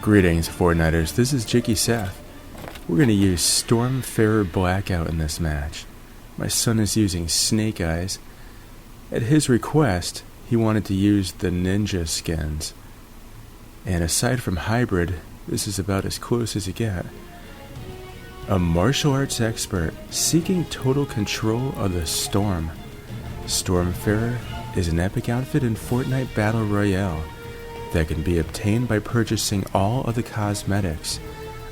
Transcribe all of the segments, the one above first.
Greetings, Fortniters. This is JikkySef. We're going to use Stormfarer Blackout in this match. My son is using Snake Eyes. At his request, he wanted to use the ninja skins. And aside from hybrid, this is about as close as you get. A martial arts expert seeking total control of the storm. Stormfarer is an epic outfit in Fortnite Battle Royale that can be obtained by purchasing all of the cosmetics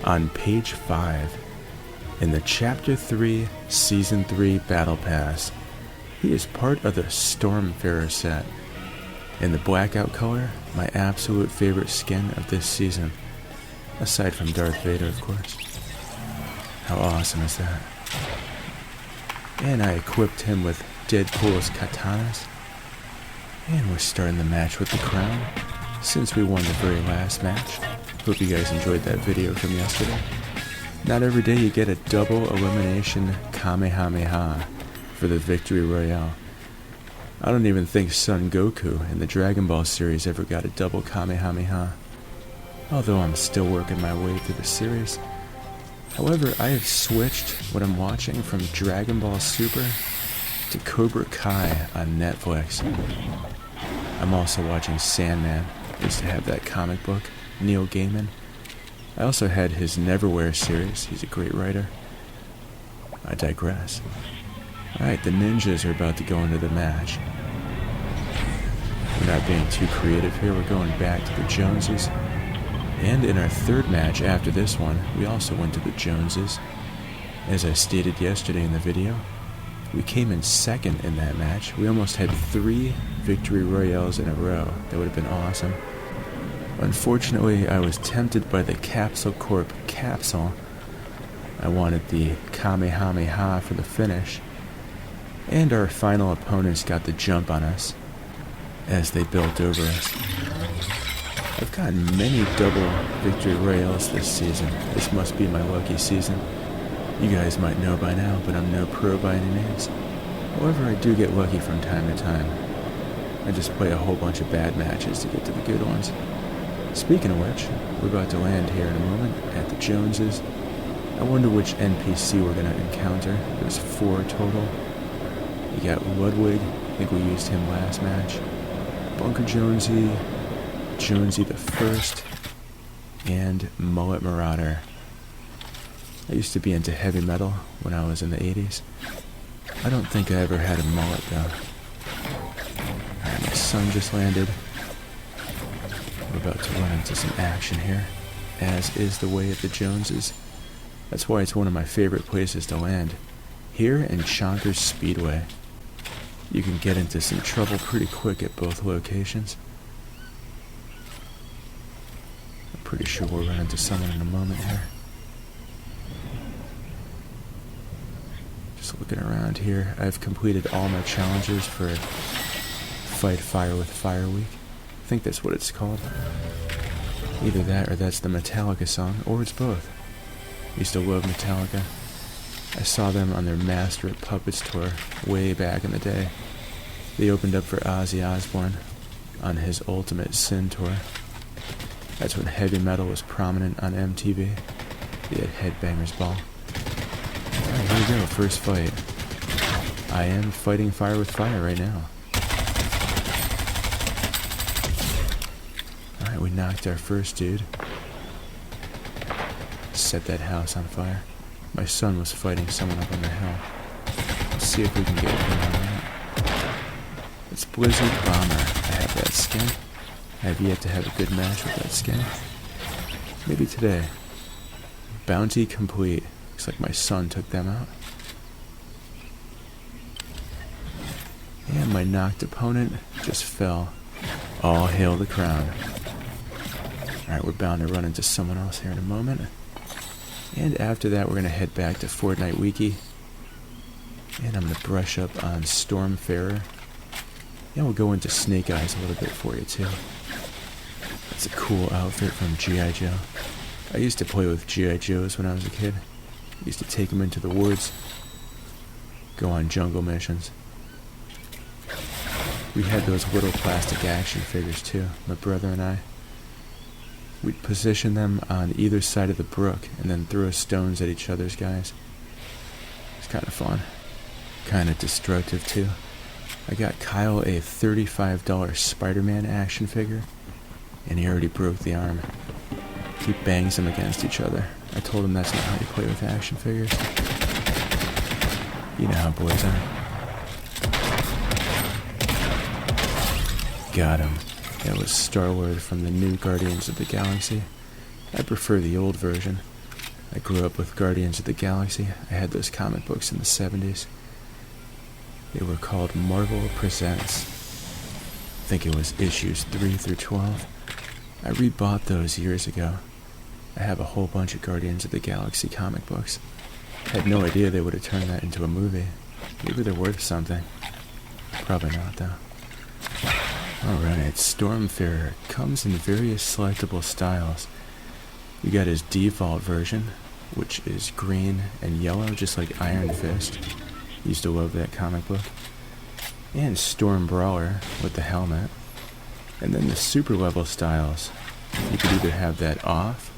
on page 5 in the Chapter 3 Season 3 Battle Pass. He is part of the Stormfarer Set. In the Blackout color, my absolute favorite skin of this season, aside from Darth Vader, of course. How awesome is that? And I equipped him with Deadpool's katanas. And we're starting the match with the crown, since we won the very last match. Hope you guys enjoyed that video from yesterday. Not every day you get a double elimination Kamehameha for the Victory Royale. I don't even think Son Goku in the Dragon Ball series ever got a double Kamehameha, although I'm still working my way through the series. However, I have switched what I'm watching from Dragon Ball Super to Cobra Kai on Netflix. I'm also watching Sandman, just to have that comic book, Neil Gaiman. I also had his Neverwhere series. He's a great writer. I digress. Alright, the ninjas are about to go into the match. We're not being too creative here. We're going back to the Joneses. And in our third match after this one, we also went to the Joneses. As I stated yesterday in the video, we came in second in that match. We almost had 3 Victory Royales in a row. That would have been awesome. Unfortunately, I was tempted by the Capsule Corp capsule. I wanted the Kamehameha for the finish. And our final opponents got the jump on us as they built over us. I've gotten many double Victory Royales this season. This must be my lucky season. You guys might know by now, but I'm no pro by any means. However, I do get lucky from time to time. I just play a whole bunch of bad matches to get to the good ones. Speaking of which, we're about to land here in a moment at the Joneses. I wonder which NPC we're going to encounter. There's 4 total. You got Ludwig, I think we used him last match. Bunker Jonesy, Jonesy the First, and Mullet Marauder. I used to be into heavy metal when I was in the 80s. I don't think I ever had a mullet though. Alright, my son just landed. We're about to run into some action here, as is the way of the Joneses. That's why it's one of my favorite places to land. Here in Chonkers Speedway. You can get into some trouble pretty quick at both locations. I'm pretty sure we'll run into someone in a moment here. Just looking around here, I've completed all my challenges for Fight Fire with Fire Week. I think that's what it's called. Either that or that's the Metallica song, or it's both. I used to love Metallica. I saw them on their Master at Puppets tour way back in the day. They opened up for Ozzy Osbourne on his Ultimate Sin tour. That's when heavy metal was prominent on MTV. They had Headbangers Ball. Alright, here we go, first fight. I am fighting fire with fire right now. Alright, we knocked our first dude. Set that house on fire. My son was fighting someone up on the hill. Let's see if we can get him on that. It's Blizzard Bomber. I have that skin. I have yet to have a good match with that skin. Maybe today. Bounty complete. Looks like my son took them out. And my knocked opponent just fell. All hail the crown. Alright, we're bound to run into someone else here in a moment. And after that, we're going to head back to Fortnite Wiki. And I'm going to brush up on Stormfarer. And we'll go into Snake Eyes a little bit for you, too. That's a cool outfit from G.I. Joe. I used to play with G.I. Joes when I was a kid. I used to take them into the woods. Go on jungle missions. We had those little plastic action figures, too, my brother and I. We'd position them on either side of the brook and then throw stones at each other's guys. It's kind of fun. Kind of destructive too. I got Kyle a $35 Spider-Man action figure, and he already broke the arm. He bangs them against each other. I told him that's not how you play with action figures. You know how boys are. Got him. That was Star-Lord from the new Guardians of the Galaxy. I prefer the old version. I grew up with Guardians of the Galaxy. I had those comic books in the 70s. They were called Marvel Presents. I think it was issues 3 through 12. I rebought those years ago. I have a whole bunch of Guardians of the Galaxy comic books. Had no idea they would have turned that into a movie. Maybe they're worth something. Probably not, though. Alright, Stormfarer comes in various selectable styles. You got his default version, which is green and yellow, just like Iron Fist. Used to love that comic book. And Storm Brawler with the helmet. And then the super level styles. You could either have that off,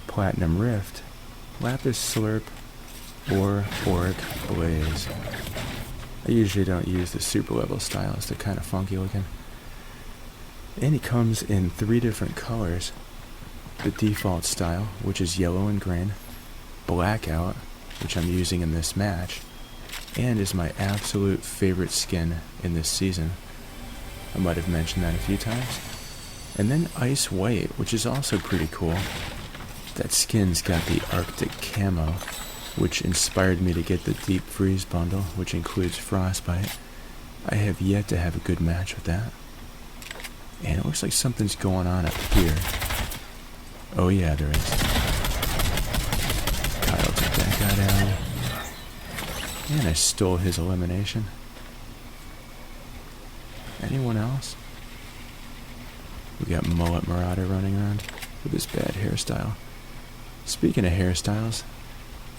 Platinum Rift, Lapis Slurp, or Auric Blaze. I usually don't use the super level styles, they're kind of funky looking. And he comes in 3 different colors. The default style, which is yellow and green, Blackout, which I'm using in this match, and is my absolute favorite skin in this season. I might have mentioned that a few times. And then Ice White, which is also pretty cool. That skin's got the Arctic camo, which inspired me to get the Deep Freeze bundle, which includes Frostbite. I have yet to have a good match with that. And it looks like something's going on up here. Oh yeah, there is. Kyle took that guy down. And I stole his elimination. Anyone else? We got Mullet Marauder running around with his bad hairstyle. Speaking of hairstyles,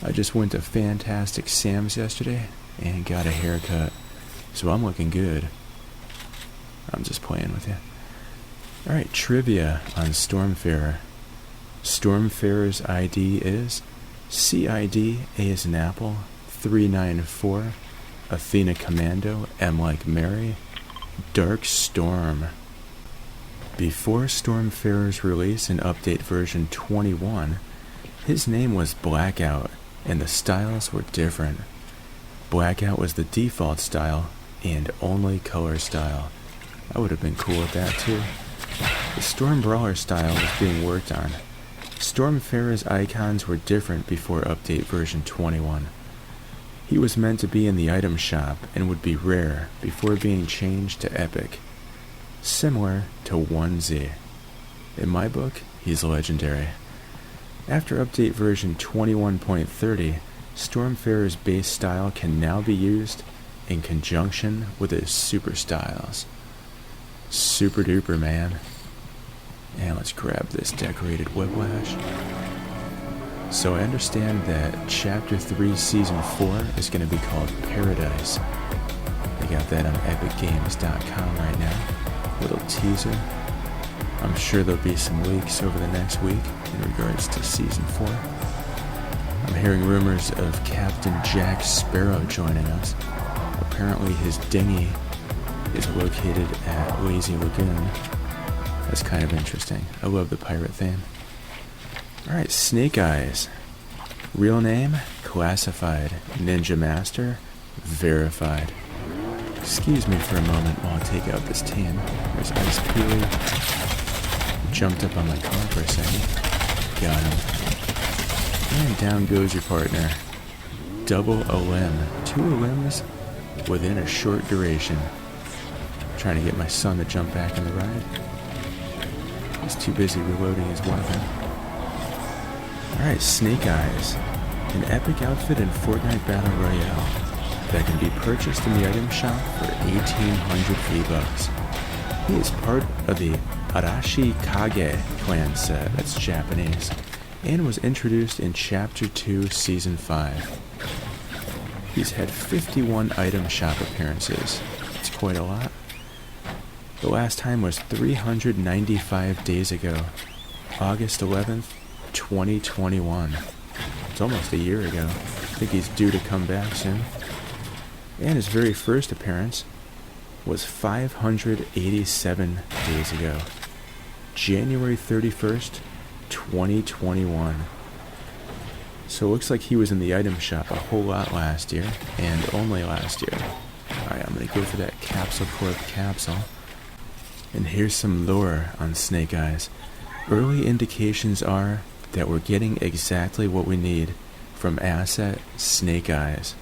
I just went to Fantastic Sam's yesterday and got a haircut. So I'm looking good. I'm just playing with you. Alright, trivia on Stormfarer. Stormfarer's ID is CID, A as in Apple, 394, Athena Commando, M like Mary, Dark Storm. Before Stormfarer's release in update version 21, his name was Blackout, and the styles were different. Blackout was the default style, and only color style. I would have been cool with that too. The Storm Brawler style was being worked on. Stormfarer's icons were different before update version 21. He was meant to be in the item shop and would be rare before being changed to epic. Similar to 1Z. In my book, he's legendary. After update version 21.30, Stormfarer's base style can now be used in conjunction with his super styles. Super duper, man. And let's grab this decorated whiplash. So I understand that Chapter 3 Season 4 is going to be called Paradise. I got that on epicgames.com right now. Little teaser. I'm sure there'll be some leaks over the next week in regards to Season 4. I'm hearing rumors of Captain Jack Sparrow joining us. Apparently his dinghy is located at Lazy Lagoon. That's kind of interesting. I love the pirate theme. Alright, Snake Eyes. Real name, classified. Ninja Master, verified. Excuse me for a moment while I take out this team. There's Ice Peely. Jumped up on my car for a second. Got him. And down goes your partner. Double elim. 2 elims within a short duration. Trying to get my son to jump back in the ride. He's too busy reloading his weapon. Alright, Snake Eyes. An epic outfit in Fortnite Battle Royale that can be purchased in the item shop for 1,800 V-Bucks. He is part of the Arashi Kage clan set, that's Japanese, and was introduced in Chapter 2, Season 5. He's had 51 item shop appearances. It's quite a lot. The last time was 395 days ago. August 11th, 2021. It's almost a year ago. I think he's due to come back soon. And his very first appearance was 587 days ago. January 31st, 2021. So it looks like he was in the item shop a whole lot last year, and only last year. Alright, I'm going to go for that Capsule Corp capsule. And here's some lore on Snake Eyes. Early indications are that we're getting exactly what we need from asset Snake Eyes.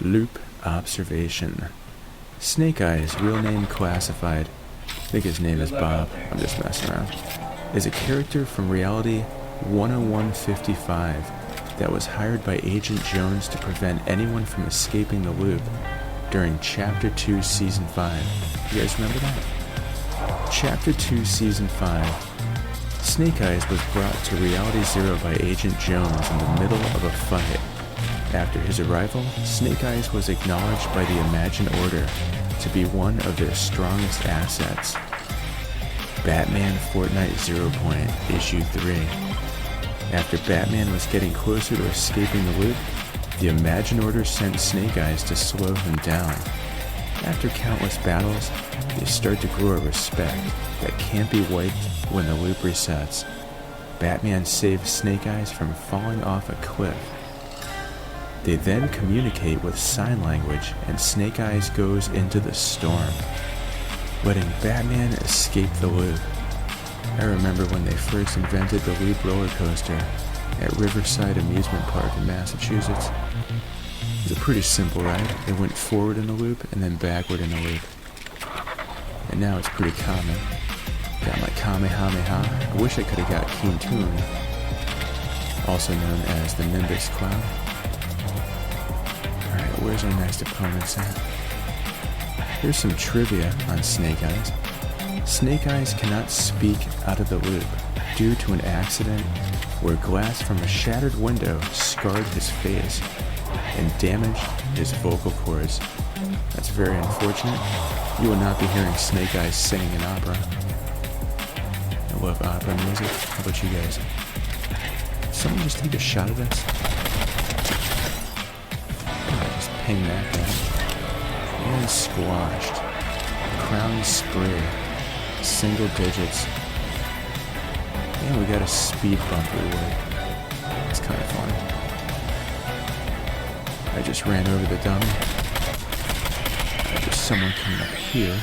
Loop observation. Snake Eyes, real name classified, I think his name is Bob, I'm just messing around, is a character from Reality 10155 that was hired by Agent Jones to prevent anyone from escaping the loop during Chapter 2, Season 5. You guys remember that? Chapter 2, Season 5. Snake Eyes was brought to Reality Zero by Agent Jones in the middle of a fight. After his arrival, Snake Eyes was acknowledged by the Imagine Order to be one of their strongest assets. Batman Fortnite 0 Point, Issue 3. After Batman was getting closer to escaping the loop, the Imagine Order sent Snake Eyes to slow him down. After countless battles, they start to grow a respect that can't be wiped when the loop resets. Batman saves Snake Eyes from falling off a cliff. They then communicate with sign language, and Snake Eyes goes into the storm, letting Batman escape the loop. I remember when they first invented the loop roller coaster at Riverside Amusement Park in Massachusetts. It was a pretty simple ride. It went forward in the loop and then backward in the loop. And now it's pretty common. Got my Kamehameha. I wish I could have got Keen Toon, also known as the Nimbus Cloud. Alright, where's our next opponent's at? Here's some trivia on Snake Eyes. Snake Eyes cannot speak out of the loop due to an accident where glass from a shattered window scarred his face and damaged his vocal cords. That's very unfortunate. You will not be hearing Snake Eyes singing an opera. I love opera music. How about you guys? Someone just take a shot of this? Just ping that down. And squashed. Crown spray. Single digits. And we got a speed bump reward. It's kind of fun. I just ran over the dummy. There's someone coming up here.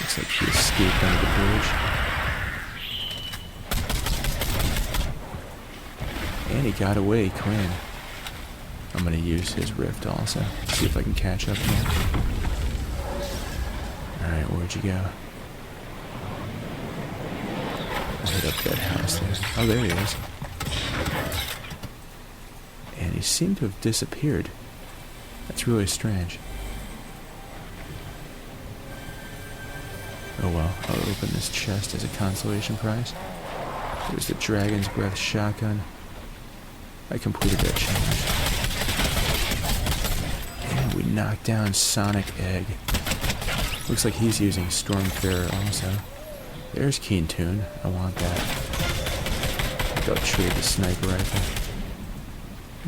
Looks like he escaped under the bridge. And he got away clean. I'm gonna use his rift also. See if I can catch up to him. Alright, where'd you go? I hit up that house there. Oh, there he is. And he seemed to have disappeared. That's really strange. Oh well, I'll open this chest as a consolation prize. There's the Dragon's Breath shotgun. I completed that challenge. And we knocked down Sonic Egg. Looks like he's using Stormfarer also. There's Keen Toon. I want that. I think I'll trade the sniper rifle.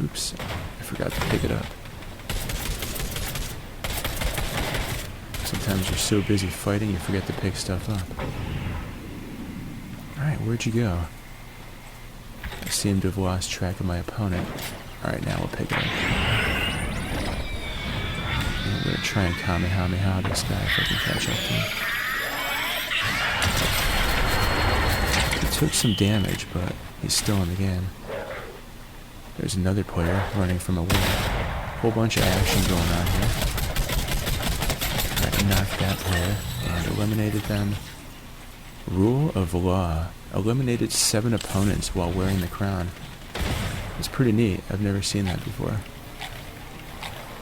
Oops, I forgot to pick it up. Sometimes you're so busy fighting you forget to pick stuff up. Alright, where'd you go? I seem to have lost track of my opponent. Alright, now we'll pick it up. I'm gonna try and Kamehameha this guy if I can catch up to him. He took some damage, but he's still in the game. There's another player running from a wall. Whole bunch of action going on here. I knocked that player and eliminated them. Rule of Law. Eliminated 7 opponents while wearing the crown. It's pretty neat. I've never seen that before.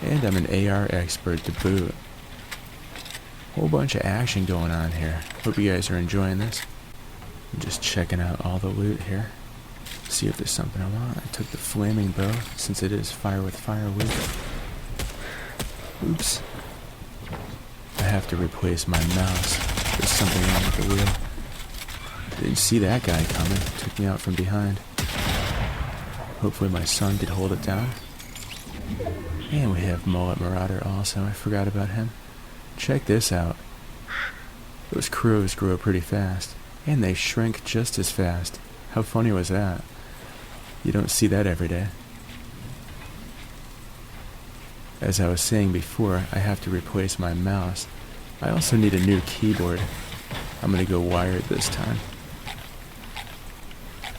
And I'm an AR expert to boot. Whole bunch of action going on here. Hope you guys are enjoying this. I'm just checking out all the loot here. See if there's something I want. I took the flaming bow since it is fire with fire loot. Oops. I have to replace my mouse. There's something wrong with the wheel. Didn't see that guy coming. Took me out from behind. Hopefully my son could hold it down. And we have Mullet Marauder also. I forgot about him. Check this out. Those crows grow pretty fast. And they shrink just as fast. How funny was that? You don't see that every day. As I was saying before, I have to replace my mouse. I also need a new keyboard. I'm gonna go wired this time.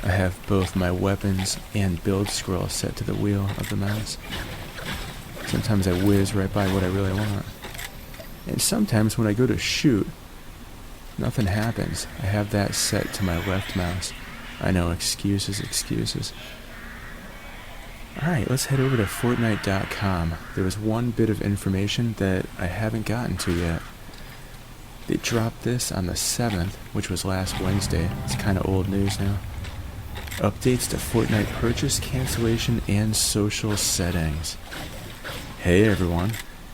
I have both my weapons and build scroll set to the wheel of the mouse. Sometimes I whiz right by what I really want. And sometimes when I go to shoot, nothing happens. I have that set to my left mouse. I know, excuses. Alright, let's head over to Fortnite.com. There was one bit of information that I haven't gotten to yet. They dropped this on the 7th, which was last Wednesday. It's kind of old news now. Updates to Fortnite purchase, cancellation, and social settings. Hey everyone.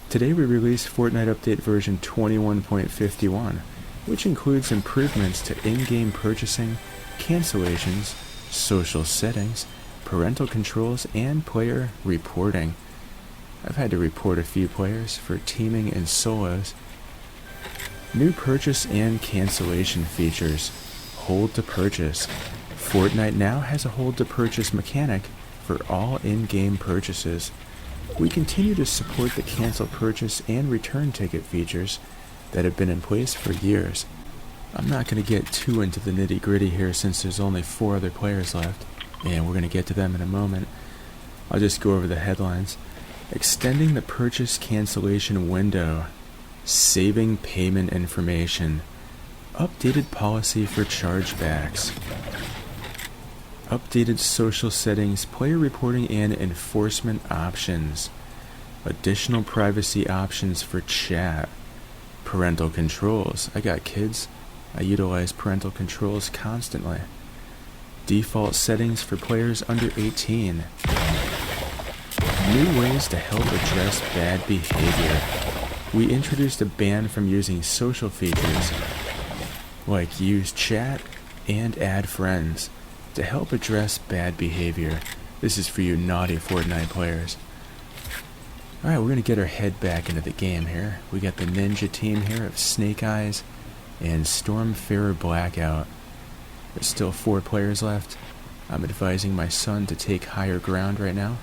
Today we released Fortnite Update version 21.51, which includes improvements to in-game purchasing, cancellations, social settings, parental controls, and player reporting. I've had to report a few players for teaming and solos. New purchase and cancellation features. Hold to purchase. Fortnite now has a hold to purchase mechanic for all in-game purchases. We continue to support the cancel purchase and return ticket features that have been in place for years. I'm not going to get too into the nitty-gritty here since there's only 4 other players left, and we're going to get to them in a moment. I'll just go over the headlines. Extending the purchase cancellation window. Saving payment information. Updated policy for chargebacks. Updated social settings, player reporting and enforcement options. Additional privacy options for chat. Parental controls. I got kids. I utilize parental controls constantly. Default settings for players under 18. New ways to help address bad behavior. We introduced a ban from using social features, like use chat and add friends, to help address bad behavior. This is for you naughty Fortnite players. Alright, we're going to get our head back into the game here. We got the ninja team here of Snake Eyes and Stormfarer Blackout. There's still 4 players left. I'm advising my son to take higher ground right now.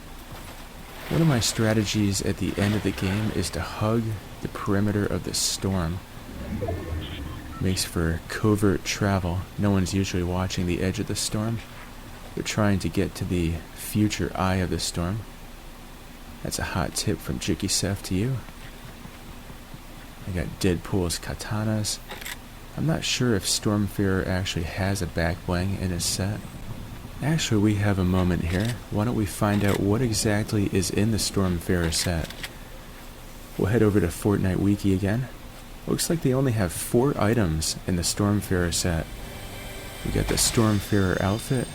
One of my strategies at the end of the game is to hug the perimeter of the storm. Makes for covert travel. No one's usually watching the edge of the storm. They're trying to get to the future eye of the storm. That's a hot tip from JikkySef to you. I got Deadpool's katanas. I'm not sure if Stormfarer actually has a back bling in his set. Actually, we have a moment here. Why don't we find out what exactly is in the Stormfarer set? We'll head over to Fortnite Wiki again. Looks like they only have 4 items in the Stormfarer set. We got the Stormfarer outfit,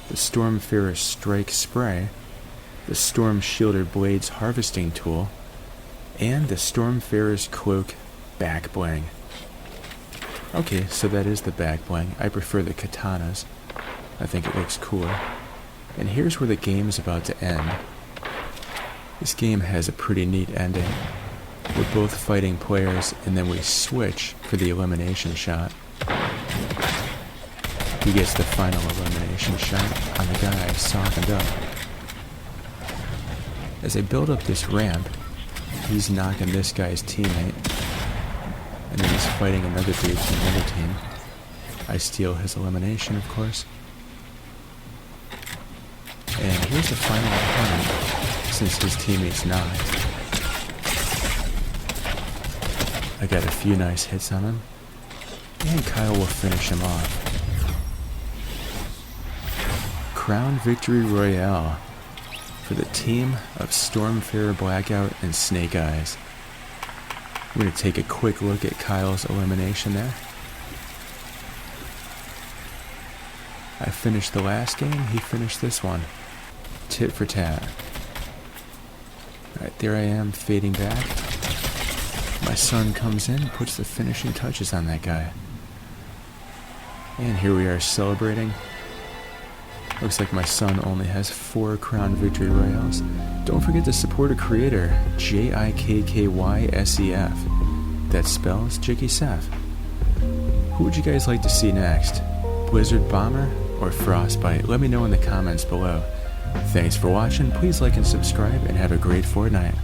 the Stormfarer strike spray, the Storm Shielder Blades harvesting tool, and the Stormfarer's cloak back bling. Okay, so that is the back bling. I prefer the katanas. I think it looks cooler. And here's where the game is about to end. This game has a pretty neat ending. We're both fighting players, and then we switch for the elimination shot. He gets the final elimination shot on the guy I softened up. As I build up this ramp, he's knocking this guy's teammate, and then he's fighting another dude from another team. I steal his elimination, of course. And here's the final opponent, since his teammate's knocked. I got a few nice hits on him, and Kyle will finish him off. Crown Victory Royale for the team of Stormfarer Blackout and Snake Eyes. We're going to take a quick look at Kyle's elimination there. I finished the last game, he finished this one. Tit for tat. Alright, there I am, fading back. My son comes in, puts the finishing touches on that guy. And here we are celebrating. Looks like my son only has 4 Crown Victory Royales. Don't forget to support a creator, JikkySef. That spells JikkySef. Who would you guys like to see next? Blizzard Bomber or Frostbite? Let me know in the comments below. Thanks for watching, please like and subscribe, and have a great Fortnite.